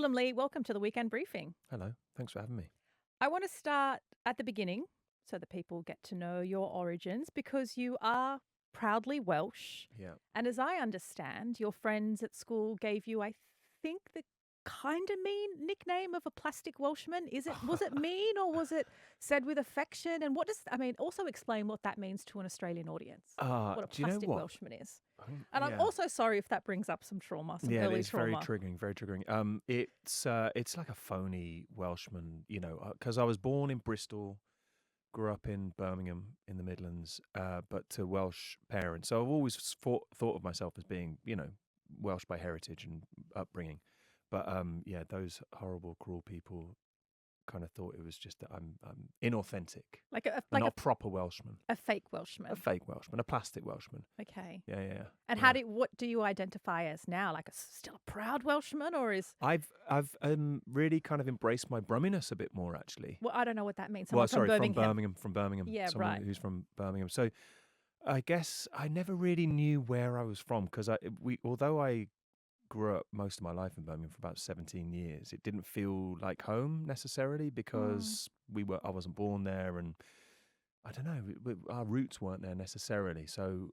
Gwilym Lee. Welcome to the Weekend Briefing. Hello, thanks for having me. I want to start at the beginning so that people get to know your origins because you are proudly Welsh. Yeah. And as I understand, your friends at school gave you, I think, the kind of mean nickname of a plastic Welshman. Was it mean or was it said with affection? And also explain what that means to an Australian audience. What a Do you know plastic what? Welshman is. And I'm Yeah. also sorry if that brings up some trauma, some Yeah, early it's trauma. very triggering, very triggering. It's like a phony Welshman, because I was born in Bristol, grew up in Birmingham in the Midlands, but to Welsh parents. So I've always thought of myself as being, Welsh by heritage and upbringing. But yeah, those horrible, cruel people kind of thought it was just that I'm inauthentic, Like a not a proper Welshman, a fake Welshman. a fake Welshman, a plastic Welshman. Okay. Yeah. And yeah. what do you identify as now? Like still a proud Welshman, or is I've really kind of embraced my brumminess a bit more, actually. well, I don't know what that means. Well, Someone sorry, from Birmingham. Yeah, Someone right. who's from Birmingham. So I guess I never really knew where I was from because although I grew up most of my life in Birmingham for about 17 years, it didn't feel like home necessarily because I wasn't born there, and I don't know, our roots weren't there necessarily. So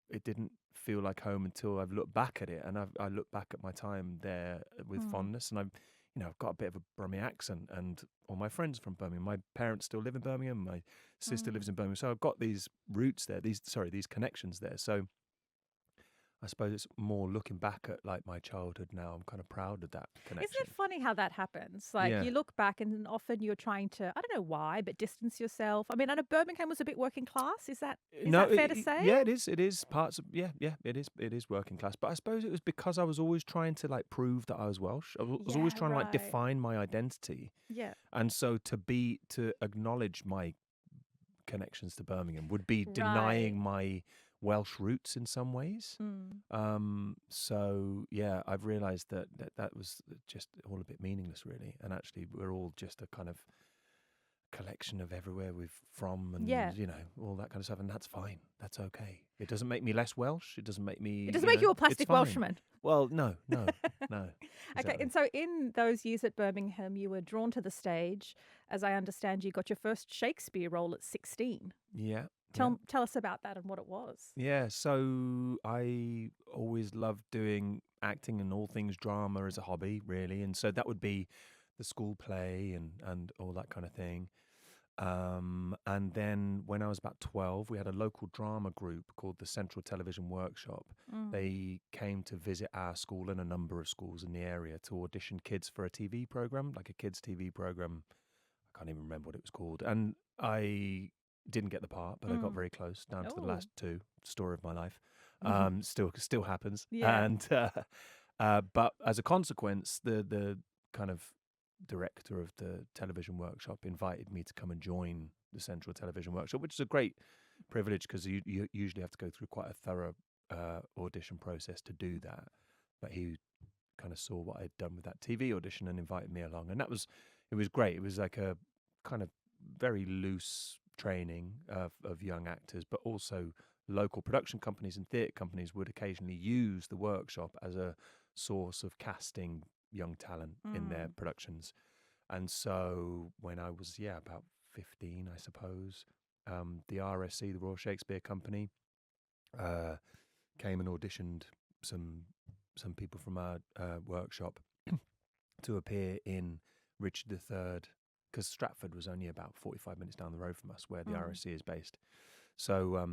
it didn't feel like home until I've looked back at it, and I look back at my time there with fondness, and I've got a bit of a Brummie accent, and all my friends are from Birmingham. My parents still live in Birmingham. My sister lives in Birmingham, so I've got these roots there. These connections there. So I suppose it's more looking back at like my childhood now. I'm kind of proud of that connection. Isn't it funny how that happens? Like Yeah. you look back and often you're trying to, I don't know why, but distance yourself. I mean, I know Birmingham was a bit working class. Is that fair to say? Yeah, it is. It is parts of it is. It is working class. But I suppose it was because I was always trying to like prove that I was Welsh. I was always trying to like define my identity. Yeah. And so to acknowledge my connections to Birmingham would be denying my Welsh roots in some ways. So yeah, I've realised that was just all a bit meaningless, really. And actually, we're all just a kind of collection of everywhere we're from, and all that kind of stuff, and that's fine. That's okay. It doesn't make me less Welsh. It doesn't make me. It doesn't make you a plastic Welshman. Well, no. Exactly. Okay, and so in those years at Birmingham, you were drawn to the stage. As I understand, you got your first Shakespeare role at 16. Yeah. Tell us about that and what it was. Yeah, so I always loved doing acting and all things drama as a hobby, really. And so that would be the school play and all that kind of thing. And then when I was about 12, we had a local drama group called the Central Television Workshop. They came to visit our school and a number of schools in the area to audition kids for a TV program, like a kids' TV program. I can't even remember what it was called. And I didn't get the part, but I got very close, down to the last two. Story of my life. Still happens. Yeah. And but as a consequence, the kind of director of the television workshop invited me to come and join the Central Television Workshop, which is a great privilege because you usually have to go through quite a thorough audition process to do that. But he kind of saw what I'd done with that TV audition and invited me along, and it was great. It was like a kind of very loose training of young actors, but also local production companies and theatre companies would occasionally use the workshop as a source of casting young talent in their productions. And so when I was about 15, I suppose, the RSC, the Royal Shakespeare Company, came and auditioned some people from our workshop to appear in Richard III, because Stratford was only about 45 minutes down the road from us, where the RSC is based. So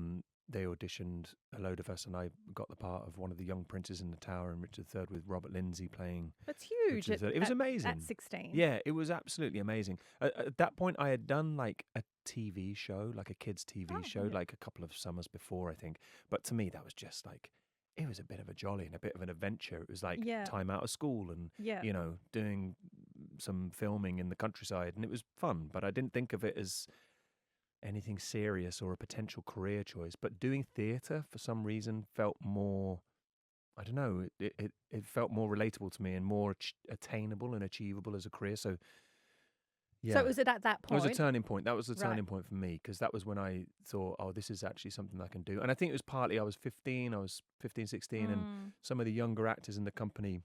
they auditioned a load of us, and I got the part of one of the young princes in the Tower in Richard III with Robert Lindsay playing. That's huge. It was amazing. At 16. Yeah, it was absolutely amazing. At that point, I had done like a TV show, like a kids' TV show, like a couple of summers before, I think. But to me, that was just like, it was a bit of a jolly and a bit of an adventure. It was like time out of school and, doing some filming in the countryside, and it was fun. But I didn't think of it as anything serious or a potential career choice. But doing theatre for some reason felt more, I don't know, it felt more relatable to me and more attainable and achievable as a career. So So was it at that point? It was a turning point. That was the turning point for me, because that was when I thought, oh, this is actually something I can do. And I think it was partly I was 15, 16, and some of the younger actors in the company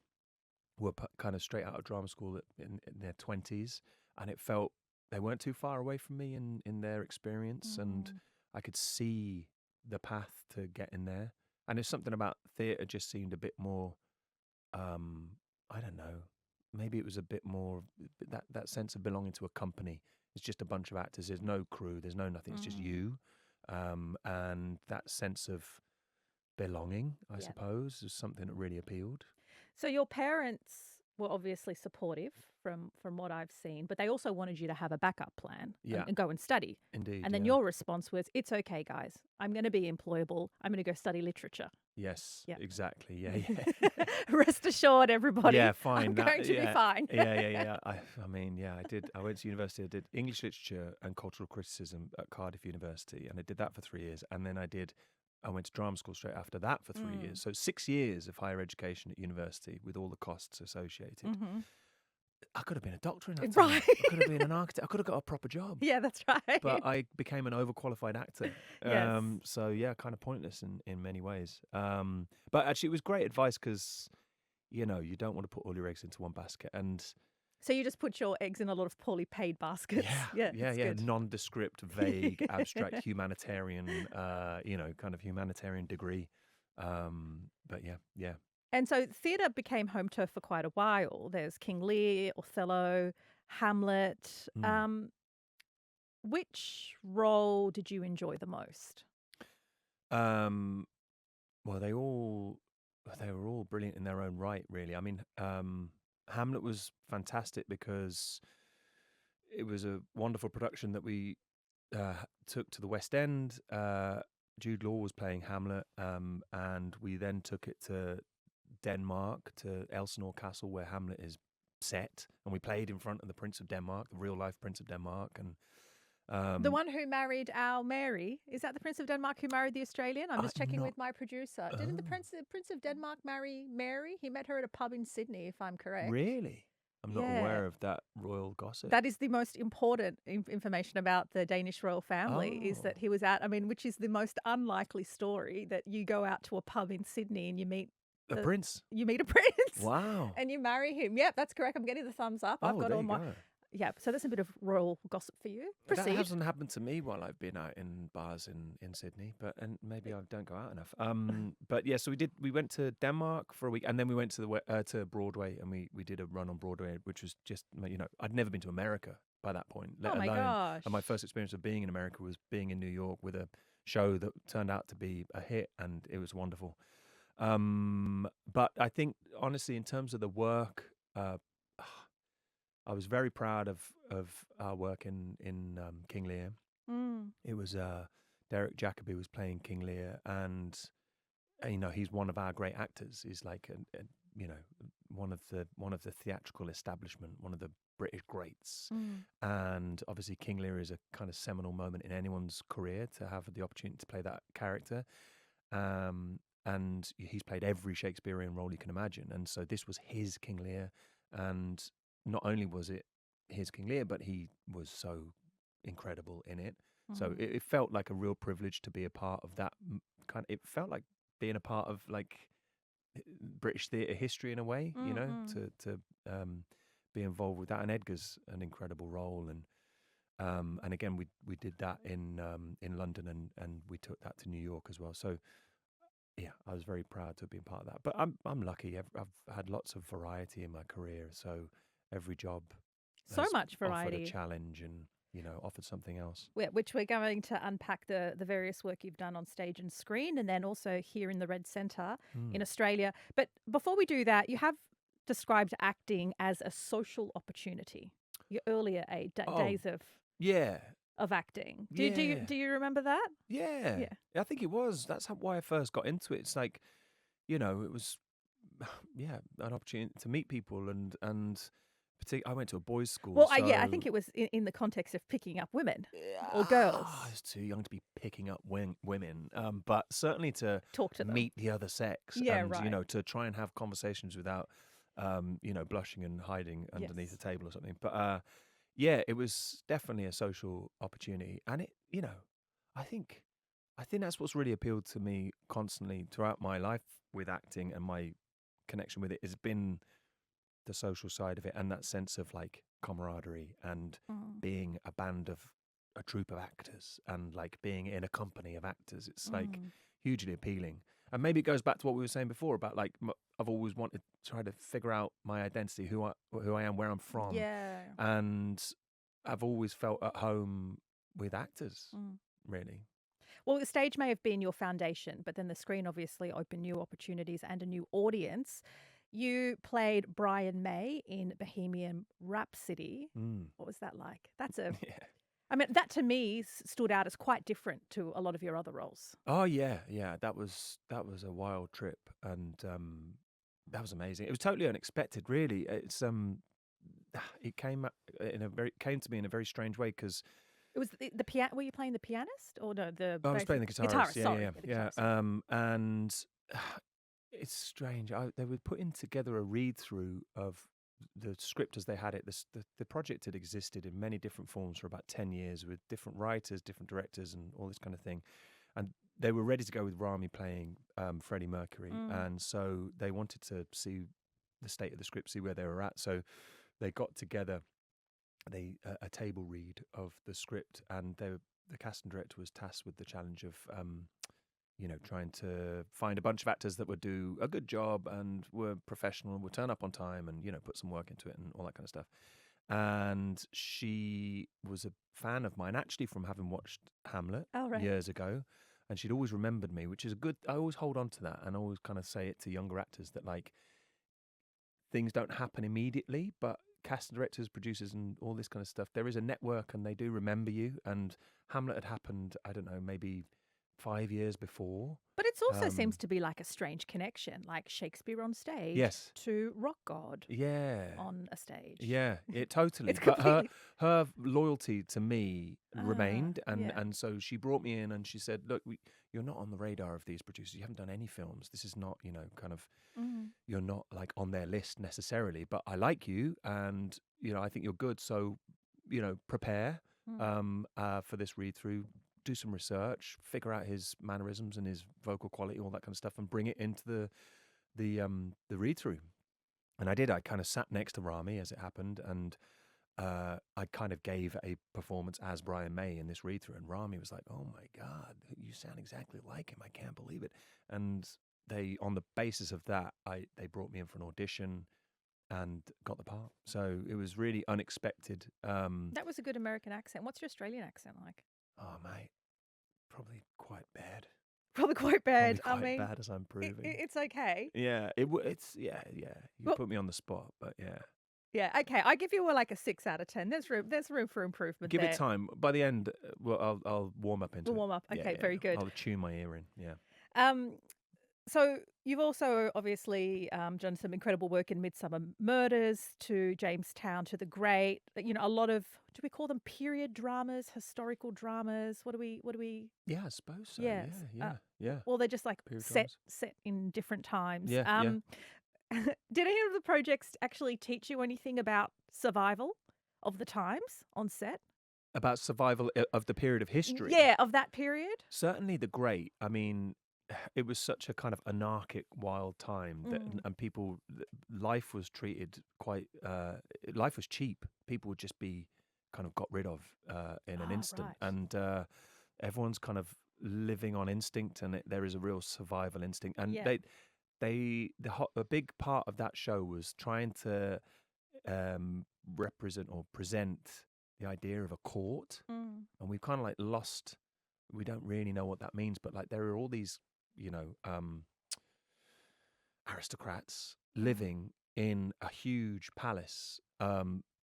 were kind of straight out of drama school in their 20s, and it felt they weren't too far away from me in their experience, and I could see the path to get in there. And it's something about theatre just seemed a bit more, I don't know, maybe it was a bit more that sense of belonging to a company. It's just a bunch of actors. There's no crew. There's no nothing. It's just you, and that sense of belonging, I suppose, is something that really appealed. So your parents were obviously supportive from what I've seen, but they also wanted you to have a backup plan and go and study. Indeed. And then your response was, "It's okay, guys. I'm going to be employable. I'm going to go study literature." Yes, Yeah. exactly. Yeah. Rest assured, everybody. Yeah, fine. I'm going to be fine. Yeah. I mean, yeah, I did. I went to university. I did English literature and cultural criticism at Cardiff University, and I did that for 3 years. And then I went to drama school straight after that for 3 years. So 6 years of higher education at university with all the costs associated. I could have been a doctor in that time. Right. I could have been an architect. I could have got a proper job. Yeah, that's right. But I became an overqualified actor. Yes. So yeah, kind of pointless in many ways. But actually it was great advice because, you don't want to put all your eggs into one basket. And so you just put your eggs in a lot of poorly paid baskets. yeah. Good. Nondescript, vague, abstract humanitarian, kind of humanitarian degree. But yeah. And so theatre became home turf for quite a while. There's King Lear, Othello, Hamlet. Which role did you enjoy the most? Well, they were all brilliant in their own right, really. I mean, Hamlet was fantastic because it was a wonderful production that we took to the West End. Jude Law was playing Hamlet, and we then took it to Denmark, to Elsinore Castle, where Hamlet is set, and we played in front of the Prince of Denmark, the real life Prince of Denmark, and the one who married our Mary. Is that the Prince of Denmark who married the Australian? I'm just checking with my producer. Didn't the Prince of Denmark marry Mary? He met her at a pub in Sydney, if I'm correct. Really? I'm not aware of that royal gossip. That is the most important information about the Danish royal family, is that he was out, which is the most unlikely story, that you go out to a pub in Sydney and you meet a prince. You meet a prince. Wow. And you marry him. Yep, that's correct. I'm getting the thumbs up. I've got all my... Yeah, so that's a bit of royal gossip for you. Proceed. That hasn't happened to me while I've been out in bars in Sydney, and maybe I don't go out enough. But yeah, so we went to Denmark for a week, and then we went to Broadway, and we did a run on Broadway, which was just, I'd never been to America by that point, let alone. Gosh. And my first experience of being in America was being in New York with a show that turned out to be a hit, and it was wonderful. But I think, honestly, in terms of the work, I was very proud of our work in King Lear. It was Derek Jacobi was playing King Lear, and he's one of our great actors. He's like one of the theatrical establishment, one of the British greats. And obviously King Lear is a kind of seminal moment in anyone's career to have the opportunity to play that character. And he's played every Shakespearean role you can imagine, and so this was his King Lear, and not only was it his King Lear, but he was so incredible in it. So it felt like a real privilege to be a part of that kind. It felt like being a part of like British theatre history in a way, to be involved with that. And Edgar's an incredible role, and again we did that in London, and we took that to New York as well. So yeah, I was very proud to have been part of that. But I'm lucky. I've had lots of variety in my career, so every job so much variety, offered a challenge, and offered something else. Which we're going to unpack the various work you've done on stage and screen, and then also here in the Red Centre in Australia. But before we do that, you have described acting as a social opportunity. Your earlier days of acting. Do you remember that? Yeah. I think it was. That's why I first got into it. It's like, it was, an opportunity to meet people, and I went to a boys' school. Well, I think it was in the context of picking up women or girls. I was too young to be picking up women, but certainly to talk to them, meet the other sex, and to try and have conversations without, blushing and hiding underneath the table or something. But it was definitely a social opportunity, and I think that's what's really appealed to me constantly throughout my life with acting, and my connection with it has been the social side of it, and that sense of like camaraderie and Mm. being a band of a troupe of actors and like being in a company of actors. It's like Mm. hugely appealing. And maybe it goes back to what we were saying before about like I've always wanted to try to figure out my identity, who I am, where I'm from, Yeah. and I've always felt at home with actors, Mm. really. Well, the stage may have been your foundation, but then the screen obviously opened new opportunities and a new audience. You played Brian May in Bohemian Rhapsody. Mm. What was that like? That's a, Yeah. I mean, that to me stood out as quite different to a lot of your other roles. Oh yeah, yeah. That was a wild trip, and that was amazing. It was totally unexpected, really. It's it came to me in a very strange way because It was the piano. Were you playing the pianist or no? The I was playing the basic guitarist. Yeah, Sorry, yeah, the yeah. guitarist. And it's strange. They were putting together a read through of the script as they had it. The project had existed in many different forms for about 10 years with different writers, different directors, and all this kind of thing. And they were ready to go with Rami playing Freddie Mercury, Mm. and so they wanted to see the state of the script, see where they were at. So they got together a table read of the script, and the casting director was tasked with the challenge of trying to find a bunch of actors that would do a good job and were professional and would turn up on time and put some work into it and all that kind of stuff. And she was a fan of mine actually from having watched Hamlet Oh, right. years ago, and she'd always remembered me, which is a good. I always hold on to that and always kind of say it to younger actors that like things don't happen immediately, but casting directors, producers, and all this kind of stuff, there is a network and they do remember you. And Hamlet had happened, I don't know, maybe 5 years before. But it also seems to be like a strange connection, like Shakespeare on stage Yes. to rock god Yeah. on a stage. Yeah, it totally. It's But completely. her loyalty to me remained, and Yeah. and so she brought me in and she said, "Look, you're not on the radar of these producers. You haven't done any films. This is not, kind of, Mm. you're not like on their list necessarily. But I like you, and I think you're good. So, prepare Mm. for this read through." Do some research, figure out his mannerisms and his vocal quality, all that kind of stuff, and bring it into the read through. And I did. I kind of sat next to Rami as it happened, and I kind of gave a performance as Brian May in this read through. And Rami was like, "Oh my God, you sound exactly like him! I can't believe it!" And they, on the basis of that, they brought me in for an audition and got the part. So it was really unexpected. That was a good American accent. What's your Australian accent like? Oh mate, probably quite bad. Probably quite bad. Probably I quite mean, bad as I'm proving. it's okay. Yeah, it's yeah. You Well, put me on the spot, but yeah. yeah, okay. I give you like a 6 out of 10. There's room for improvement Give it there. time. By the end, well, I'll warm up into We'll it. warm up. Yeah, Okay, yeah, very yeah. good. I'll tune my ear in. Yeah. Um, so you've also obviously done some incredible work in Midsummer Murders to Jamestown to The Great. A lot of, do we call them period dramas, historical dramas? What do we? Yeah, I suppose so. Yes. Yeah. Well, they're just like Period set dramas. in different times. Yeah, yeah. Did any of the projects actually teach you anything about survival of the times on set? About survival of the period of history. Yeah, of that period. Certainly the Great. I mean, it was such a kind of anarchic, wild time that, Mm. and people, life was treated quite. Life was cheap. People would just be kind of got rid of in an instant, Right. and everyone's kind of living on instinct, and there is a real survival instinct. And Yeah. a big part of that show was trying to represent or present the idea of a court, Mm. and we've kind of like lost. We don't really know what that means, but like there are all these, aristocrats Mm. living in a huge palace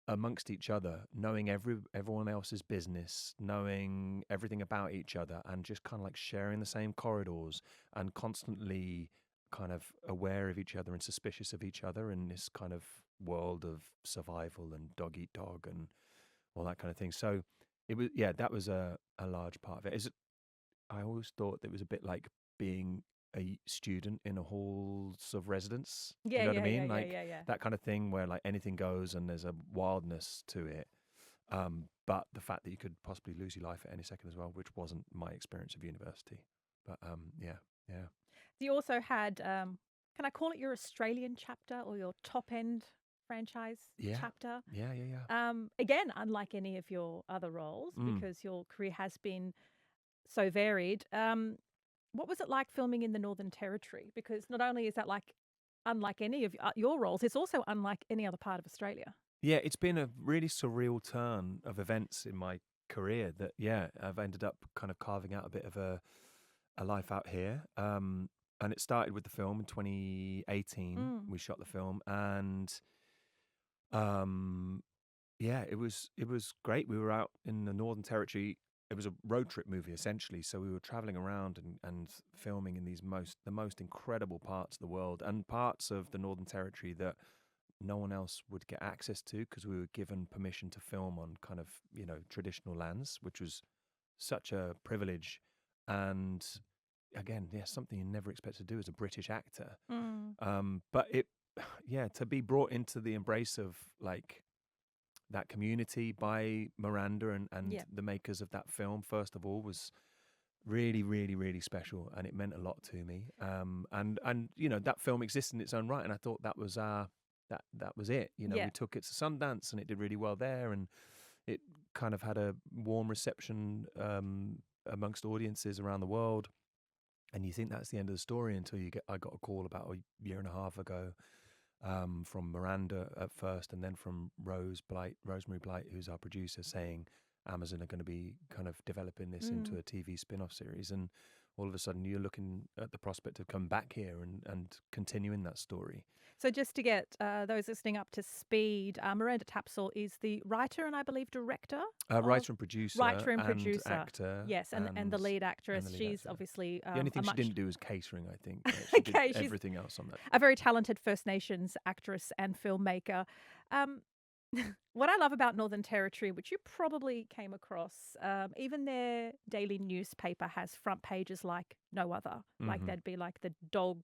amongst each other, knowing everyone else's business, knowing everything about each other, and just kind of like sharing the same corridors and constantly kind of aware of each other and suspicious of each other in this kind of world of survival and dog eat dog and all that kind of thing. So that was a large part of it. I always thought it was a bit like being a student in a halls of residence. Yeah, You know what I yeah, yeah, mean? yeah, Like yeah, yeah. that kind of thing where like anything goes and there's a wildness to it. But the fact that you could possibly lose your life at any second as well, which wasn't my experience of university. But yeah. You also had, can I call it your Australian chapter or your top end franchise Yeah. chapter. Yeah, yeah, yeah. Again, unlike any of your other roles, Mm. because your career has been so varied. What was it like filming in the Northern Territory? Because not only is that like unlike any of your roles, it's also unlike any other part of Australia. Yeah, it's been a really surreal turn of events in my career that, yeah, I've ended up kind of carving out a bit of a life out here. And it started with the film in 2018. Mm. We shot the film, and um, yeah, it was great. We were out in the Northern Territory. It was a road trip movie essentially. So we were traveling around and filming in the most incredible parts of the world, and parts of the Northern Territory that no one else would get access to, because we were given permission to film on kind of, traditional lands, which was such a privilege. And again, yeah, something you never expect to do as a British actor. But yeah, to be brought into the embrace of like that community by Miranda and Yeah. the makers of that film, first of all, was really, really, really special, and it meant a lot to me. And that film exists in its own right, and I thought that was that was it. Yeah. We took it to Sundance, and it did really well there, and it kind of had a warm reception amongst audiences around the world. And you think that's the end of the story until I got a call about a year and a half ago, from Miranda at first, and then from Rosemary Blight, who's our producer, saying Amazon are going to be kind of developing this into a TV spin-off series. And all of a sudden you're looking at the prospect of coming back here and continuing that story. So just to get those listening up to speed, Miranda Tapsell is the writer and I believe director. Writer and producer. Writer and producer. Actor. Yes, and the lead actress. the lead She's actor. obviously The only thing she much didn't do was catering, I think. She Okay, did she's everything else on that. a very talented First Nations actress and filmmaker. What I love about Northern Territory, which you probably came across, even their daily newspaper has front pages like no other. Like Mhm. they'd be like the dog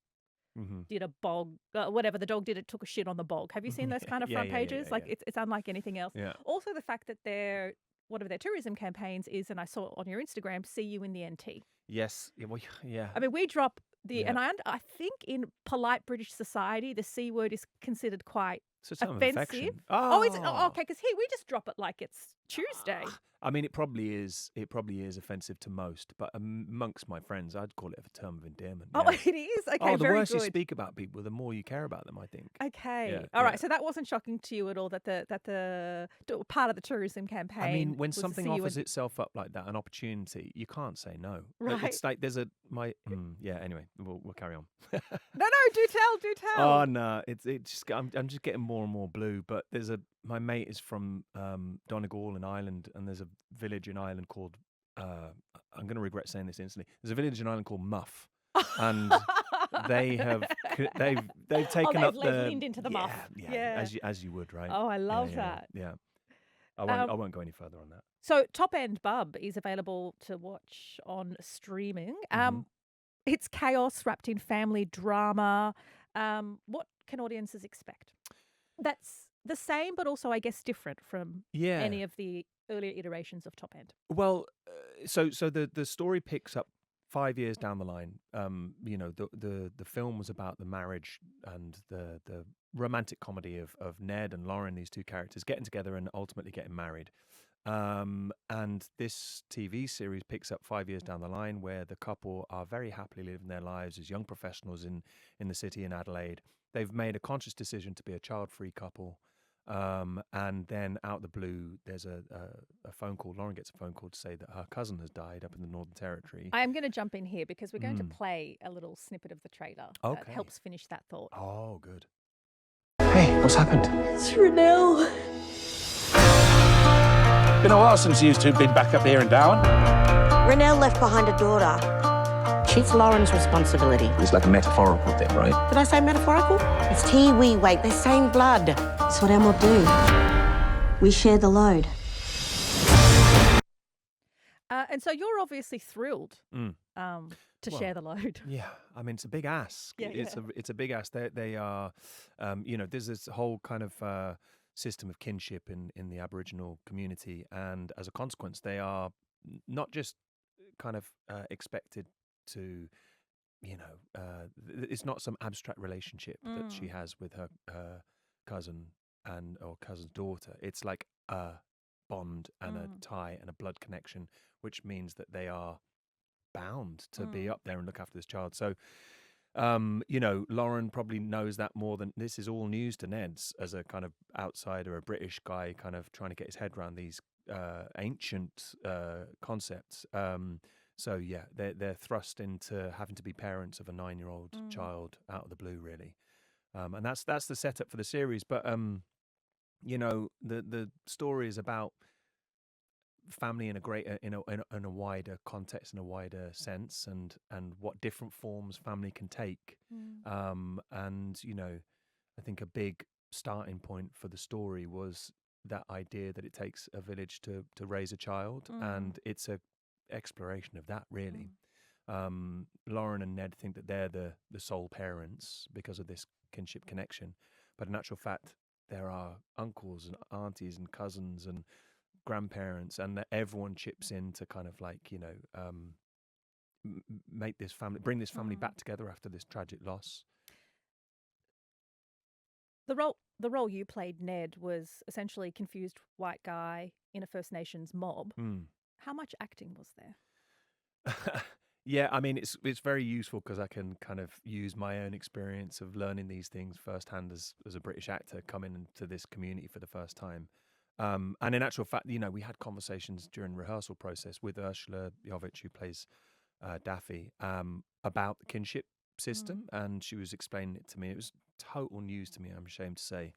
Mhm. did a bog, whatever the dog did, it took a shit on the bog. Have you seen those kind of Yeah, front yeah, yeah, pages? yeah, Like yeah. it's unlike anything else. Yeah. Also, the fact that one of their tourism campaigns is, and I saw it on your Instagram, see you in the NT. Yes. Yeah, well, yeah. I mean, we drop Yeah. and I think in polite British society, the C word is considered quite It's a term of offensive. affection. Oh, is it? Oh, okay, because here we just drop it like it's Tuesday. I mean, it probably is. It probably is offensive to most, but amongst my friends, I'd call it a term of endearment. Oh, Yeah. it is? Okay, Oh, the very worse you good. speak about people, the more you care about them, I think. Okay. Yeah, All right. yeah. So that wasn't shocking to you at all that the part of the tourism campaign. I mean, when was to something see you offers in- itself up like that, an opportunity, you can't say no. Right. It's like there's yeah. Anyway, we'll carry on. No, do tell. Oh no, it's just I'm just getting more and more blue. But my mate is from Donegal in Ireland, and there's a village in Ireland called I'm going to regret saying this instantly. There's a village in Ireland called Muff, and they've taken up they've leaned into the muff. Yeah, as you would, right? Oh, I love yeah, that. Yeah. I won't go any further on that. So Top End Bub is available to watch on streaming. It's chaos wrapped in family drama. What can audiences expect? That's the same, but also, I guess, different from any of the earlier iterations of Top End. Well, so the story picks up 5 years down the line. The film was about the marriage and the romantic comedy of Ned and Lauren, these two characters, getting together and ultimately getting married. And this TV series picks up 5 years down the line, where the couple are very happily living their lives as young professionals in the city in Adelaide. They've made a conscious decision to be a child-free couple. And then out the blue, there's a phone call. Lauren gets a phone call to say that her cousin has died up in the Northern Territory. I am going to jump in here because we're going to play a little snippet of the trailer that helps finish that thought. Oh, good. Hey, what's happened? It's Renelle. Been a while since you two been back up here in Darwin. Renelle left behind a daughter. She's Lauren's responsibility. It's like a metaphorical thing, right? Did I say metaphorical? It's tea we wait, they're same blood. That's what Emma do. We share the load. And so you're obviously thrilled to share the load. Yeah, I mean, it's a big ask. Yeah, it's a big ask. They are, there's this whole kind of system of kinship in the Aboriginal community, and as a consequence, they are not just kind of expected to, it's not some abstract relationship that she has with her cousin or cousin's daughter. It's like a bond and a Mm. tie and a blood connection, which means that they are bound to be Mm. up there and look after this child. So, Lauren probably knows that more than this is all news to Ned's as a kind of outsider, a British guy, kind of trying to get his head around these ancient concepts. So yeah, they're thrust into having to be parents of a 9-year-old Mm. child out of the blue, really, and that's the setup for the series. But the story is about family in a greater in a wider context, in a wider sense, and what different forms family can take. Mm. And I think a big starting point for the story was that idea that it takes a village to raise a child, Mm. and it's a exploration of that, really. Mm. Lauren and Ned think that they're the sole parents because of this kinship connection, but in actual fact there are uncles and aunties and cousins and grandparents, and that everyone chips in to kind of like bring this family Mm. back together after this tragic loss. The role you played, Ned, was essentially confused white guy in a First Nations mob. How much acting was there? Yeah, I mean, it's very useful because I can kind of use my own experience of learning these things firsthand as a British actor coming into this community for the first time. And in actual fact, we had conversations during rehearsal process with Ursula Jovic, who plays Daffy, about the kinship system, and she was explaining it to me. It was total news to me, I'm ashamed to say.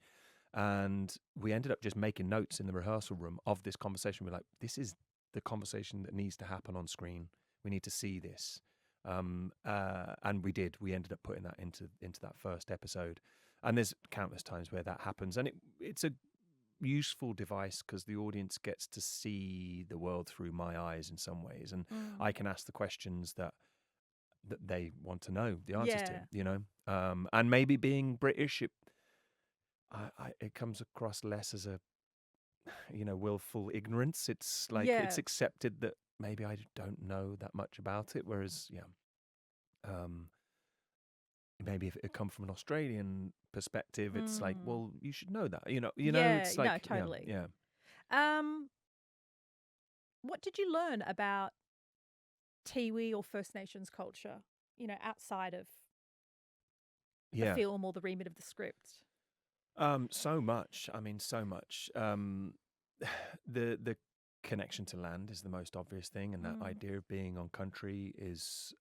And we ended up just making notes in the rehearsal room of this conversation. We're like, this is the conversation that needs to happen on screen. We need to see this. And we did. We ended up putting that into that first episode. And there's countless times where that happens. And it's a useful device because the audience gets to see the world through my eyes in some ways. And I can ask the questions that they want to know the answers to, and maybe being British, it comes across less as a willful ignorance. It's like it's accepted that maybe I don't know that much about it, whereas maybe if it come from an Australian perspective, it's like, well, you should know that, it's like, no, totally. yeah. What did you learn about Tiwi or First Nations culture, outside of the film or the remit of the script? So much. I mean, so much. The connection to land is the most obvious thing, and that idea of being on country is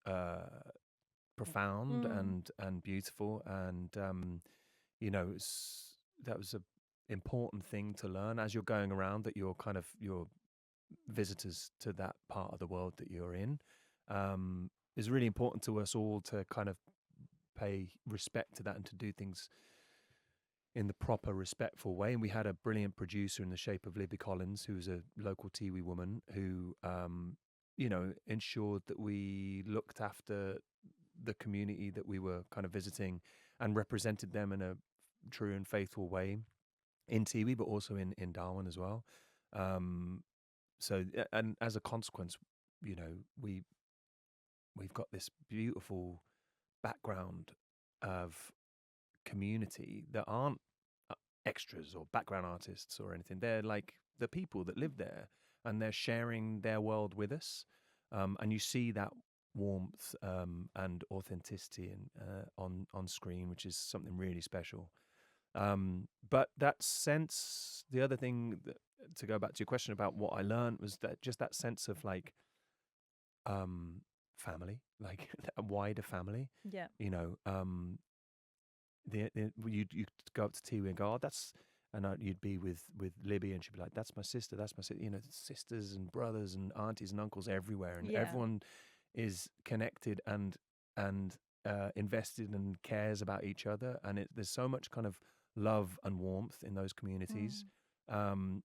profound and beautiful, and that was a important thing to learn as you're going around, that you're visitors to that part of the world that you're in. Is really important to us all to kind of pay respect to that and to do things in the proper, respectful way. And we had a brilliant producer in the shape of Libby Collins, who's a local Tiwi woman, who ensured that we looked after the community that we were kind of visiting and represented them in a true and faithful way in Tiwi, but also in Darwin as well. So, and as a consequence, we've got this beautiful background of community that aren't extras or background artists or anything. They're like the people that live there, and they're sharing their world with us. And you see that warmth and authenticity on screen, which is something really special. But that sense, the other thing to go back to your question about what I learned, was that just that sense of like family, like a wider family. Yeah. You'd go up to Tiwi and go, oh, you'd be with Libby, and she'd be like, that's my sister, sisters and brothers and aunties and uncles everywhere, and everyone is connected and invested and cares about each other, and there's so much kind of love and warmth in those communities. And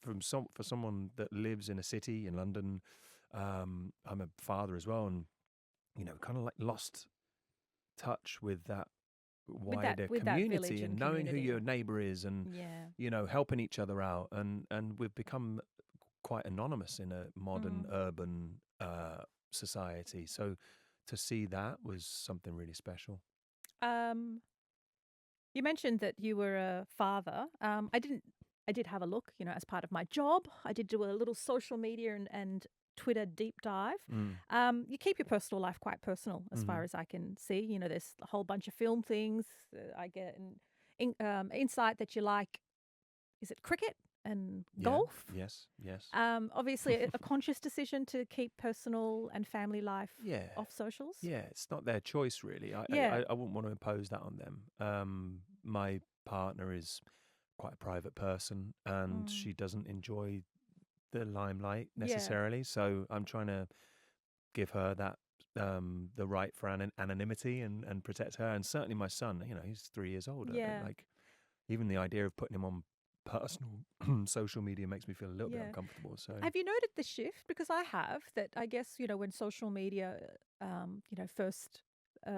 for someone that lives in a city in London, I'm a father as well, and kind of like lost touch with that wider community and knowing who your neighbor is, and helping each other out, and we've become quite anonymous in a modern urban society. So to see that was something really special. You mentioned that you were a father. I did have a look, as part of my job. I did do a little social media and Twitter deep dive. You keep your personal life quite personal, as far as I can see. There's a whole bunch of film things. I get an insight that you like. Is it cricket and golf? Yes. Obviously, a conscious decision to keep personal and family life off socials. Yeah, it's not their choice, really. I wouldn't want to impose that on them. My partner is quite a private person, and she doesn't enjoy the limelight necessarily. So I'm trying to give her that the right for anonymity and protect her. And certainly my son, he's 3 years old. Like, even the idea of putting him on personal social media makes me feel a little bit uncomfortable. So have you noted the shift? Because I have, that I guess, when social media, first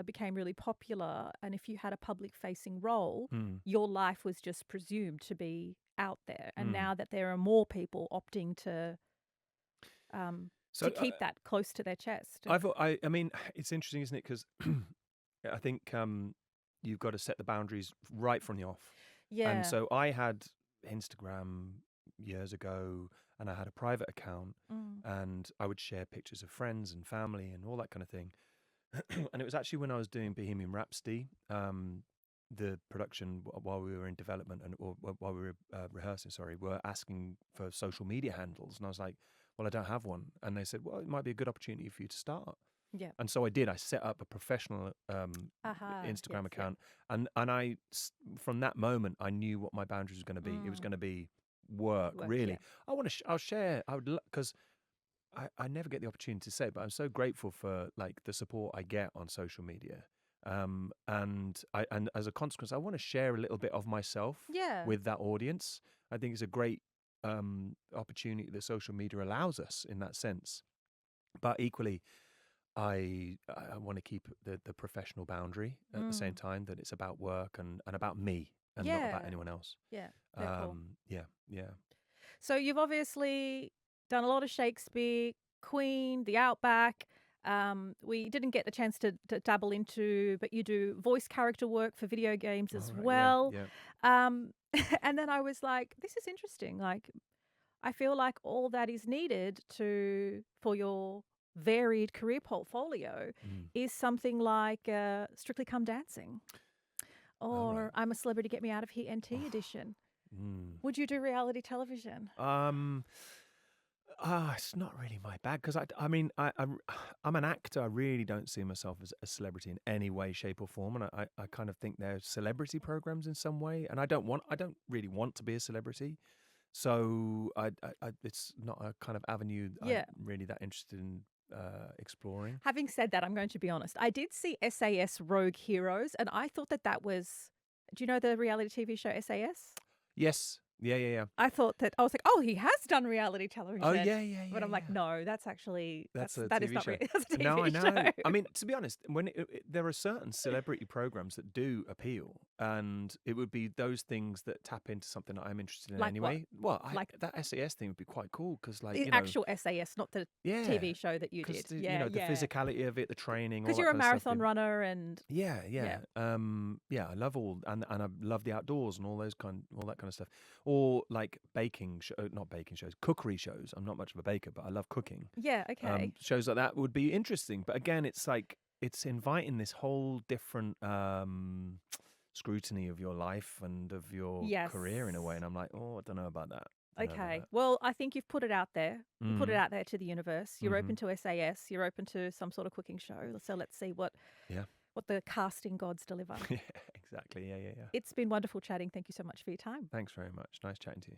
became really popular, and if you had a public facing role, your life was just presumed to be out there. And now that there are more people opting to keep that close to their chest. I mean, it's interesting, isn't it? Because I think you've got to set the boundaries right from the off. Yeah. And so I had Instagram years ago, and I had a private account, and I would share pictures of friends and family and all that kind of thing. And it was actually when I was doing Bohemian Rhapsody, the production, while we were in development or while we were rehearsing, were asking for social media handles. And I was like, well, I don't have one. And they said, well, it might be a good opportunity for you to start. Yeah. And so I did. I set up a professional Instagram account. And I, from that moment, I knew what my boundaries were going to be. It was going to be work, really. Yeah. I'll share, because I never get the opportunity to say it, but I'm so grateful for like the support I get on social media. And as a consequence, I want to share a little bit of myself with that audience. I think it's a great opportunity that social media allows us in that sense. But equally, I want to keep the professional boundary at the same time, that it's about work and about me and not about anyone else. Yeah. Cool. Yeah. So you've obviously done a lot of Shakespeare, Queen, The Outback. We didn't get the chance to dabble into, but you do voice character work for video games as well. Yeah. And then I was like, this is interesting. Like, I feel like all that is needed for your varied career portfolio is something like Strictly Come Dancing, or I'm a Celebrity, Get Me Out of Here NT edition. Would you do reality television? It's not really my bag, because I'm an actor. I really don't see myself as a celebrity in any way, shape, or form, and I kind of think they're celebrity programs in some way, and I don't really want to be a celebrity, so it's not a kind of avenue I'm really that interested in exploring. Having said that, I'm going to be honest. I did see SAS Rogue Heroes, and I thought that was. Do you know the reality TV show SAS? Yes. Yeah. I thought that, I was like, oh, he has done reality television. Oh, yeah. But I'm like, no, that's actually, that's a that TV is not show. that's a TV No, I show. know. I mean, to be honest, when there are certain celebrity programs that do appeal, and it would be those things that tap into something that I'm interested in Like anyway. what? Well, Like that SAS thing would be quite cool, because like, the actual SAS, not the TV show that you did. The physicality of it, the training. Because you're a marathon runner, and yeah. I love and I love the outdoors and all that kind of stuff. Or like cookery shows. I'm not much of a baker, but I love cooking. Yeah, okay. Shows like that would be interesting. But again, it's like, it's inviting this whole different scrutiny of your life and of your career in a way. And I'm like, I don't know about that. Okay. Well, I think you've put it out there. You put it out there to the universe. You're open to SAS. You're open to some sort of cooking show. So let's see what the casting gods deliver. Yeah, exactly. Yeah. It's been wonderful chatting. Thank you so much for your time. Thanks very much. Nice chatting to you.